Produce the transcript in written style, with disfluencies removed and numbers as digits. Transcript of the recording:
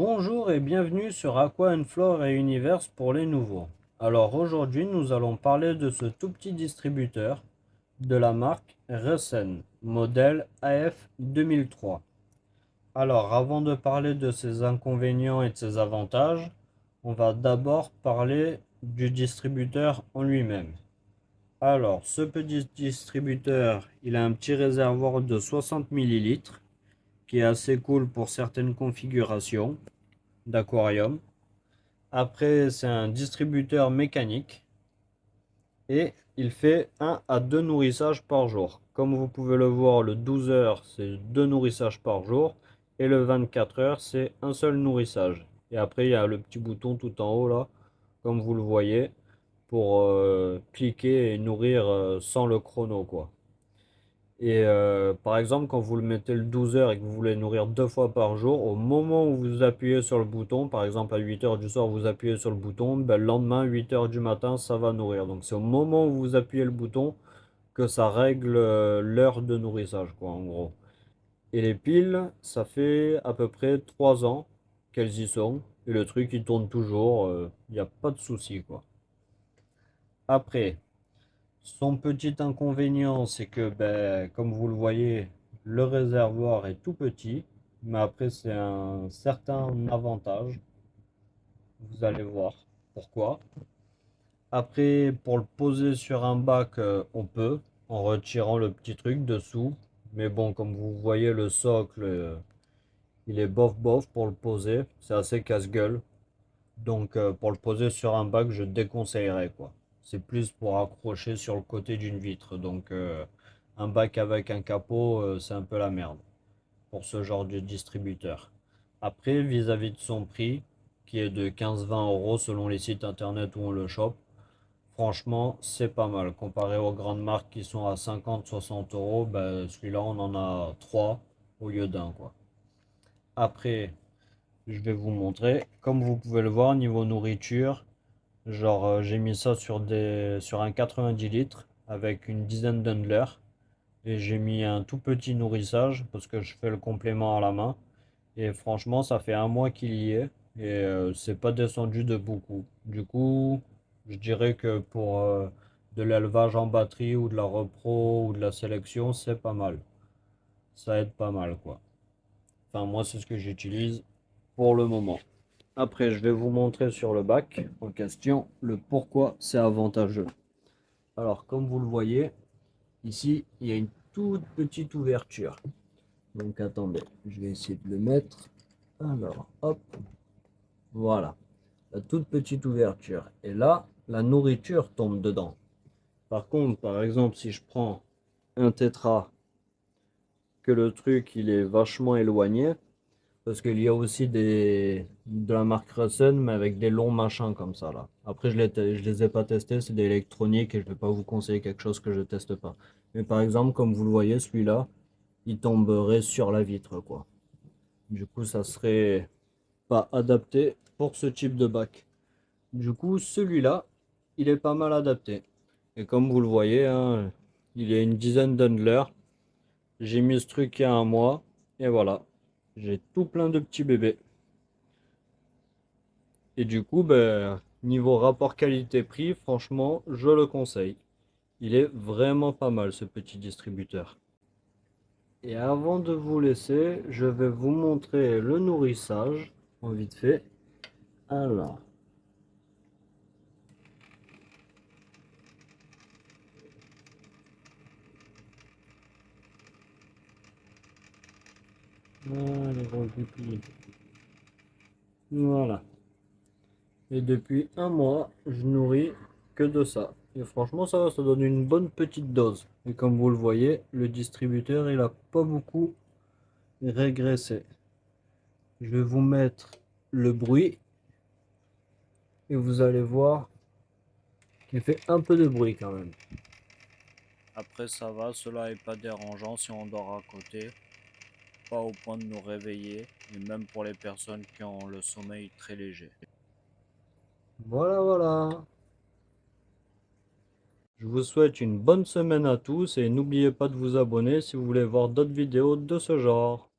Bonjour et bienvenue sur Aqua and Flora Universe pour les nouveaux. Alors aujourd'hui nous allons parler de ce tout petit distributeur de la marque Resen, modèle AF 2003. Alors avant de parler de ses inconvénients et de ses avantages, on va d'abord parler du distributeur en lui-même. Alors ce petit distributeur, il a un petit réservoir de 60 millilitres qui est assez cool pour certaines configurations d'aquarium. Après, c'est un distributeur mécanique et il fait 1 à 2 nourrissages par jour. Comme vous pouvez le voir, le 12 heures, c'est 2 nourrissages par jour et le 24 heures, c'est un seul nourrissage. Et après, il y a le petit bouton tout en haut là, comme vous le voyez, pour cliquer et nourrir sans le chrono quoi. Et par exemple, quand vous le mettez le 12 heures et que vous voulez nourrir 2 fois par jour, au moment où vous appuyez sur le bouton, par exemple à 8 heures du soir, vous appuyez sur le bouton, ben, le lendemain, 8 heures du matin, ça va nourrir. Donc c'est au moment où vous appuyez le bouton que ça règle l'heure de nourrissage, quoi, en gros. Et les piles, ça fait à peu près 3 ans qu'elles y sont. Et le truc, il tourne toujours, il n'y a pas de souci, quoi. Après, son petit inconvénient, c'est que, ben, comme vous le voyez, le réservoir est tout petit, mais après, c'est un certain avantage. Vous allez voir pourquoi. Après, pour le poser sur un bac, on peut, en retirant le petit truc dessous. Mais bon, comme vous voyez, le socle, il est bof bof pour le poser. C'est assez casse-gueule. Donc, pour le poser sur un bac, je déconseillerais, quoi. C'est plus pour accrocher sur le côté d'une vitre. Donc, un bac avec un capot, c'est un peu la merde pour ce genre de distributeur. Après, vis-à-vis de son prix, qui est de 15-20 € selon les sites internet où on le chope, franchement, c'est pas mal. Comparé aux grandes marques qui sont à 50-60 €, ben, celui-là, on en a 3 au lieu d'un, quoi. Après, je vais vous montrer. Comme vous pouvez le voir, niveau nourriture, genre j'ai mis ça sur un 90 litres avec une dizaine d'handlers. Et j'ai mis un tout petit nourrissage parce que je fais le complément à la main. Et franchement, ça fait un mois qu'il y est. Et c'est pas descendu de beaucoup. Du coup, je dirais que pour de l'élevage en batterie ou de la repro ou de la sélection, c'est pas mal. Ça aide pas mal, quoi. Enfin, moi, c'est ce que j'utilise pour le moment. Après, je vais vous montrer sur le bac en question le pourquoi c'est avantageux. Alors, comme vous le voyez, ici, il y a une toute petite ouverture. Donc, attendez, je vais essayer de le mettre. Alors, hop, voilà, la toute petite ouverture. Et là, la nourriture tombe dedans. Par contre, par exemple, si je prends un tétra, que le truc, il est vachement éloigné, parce qu'il y a aussi de la marque Russen, mais avec des longs machins comme ça là. Après, je les ai pas testés, c'est des électroniques et je vais pas vous conseiller quelque chose que je teste pas. Mais par exemple, comme vous le voyez, celui-là, il tomberait sur la vitre, quoi. Du coup, ça serait pas adapté pour ce type de bac. Du coup, celui-là, il est pas mal adapté. Et comme vous le voyez, hein, il y a une dizaine d'handlers. J'ai mis ce truc il y a un mois. Et voilà. J'ai tout plein de petits bébés. Et du coup, ben, niveau rapport qualité-prix, franchement, je le conseille. Il est vraiment pas mal ce petit distributeur. Et avant de vous laisser, je vais vous montrer le nourrissage en vite fait. Alors, voilà. Et depuis un mois, je nourris que de ça. Et franchement, ça donne une bonne petite dose. Et comme vous le voyez, le distributeur, il a pas beaucoup régressé. Je vais vous mettre le bruit et vous allez voir qu'il fait un peu de bruit quand même. Après, ça va, cela est pas dérangeant si on dort à côté, pas au point de nous réveiller, et même pour les personnes qui ont le sommeil très léger. Voilà, voilà. Je vous souhaite une bonne semaine à tous et n'oubliez pas de vous abonner si vous voulez voir d'autres vidéos de ce genre.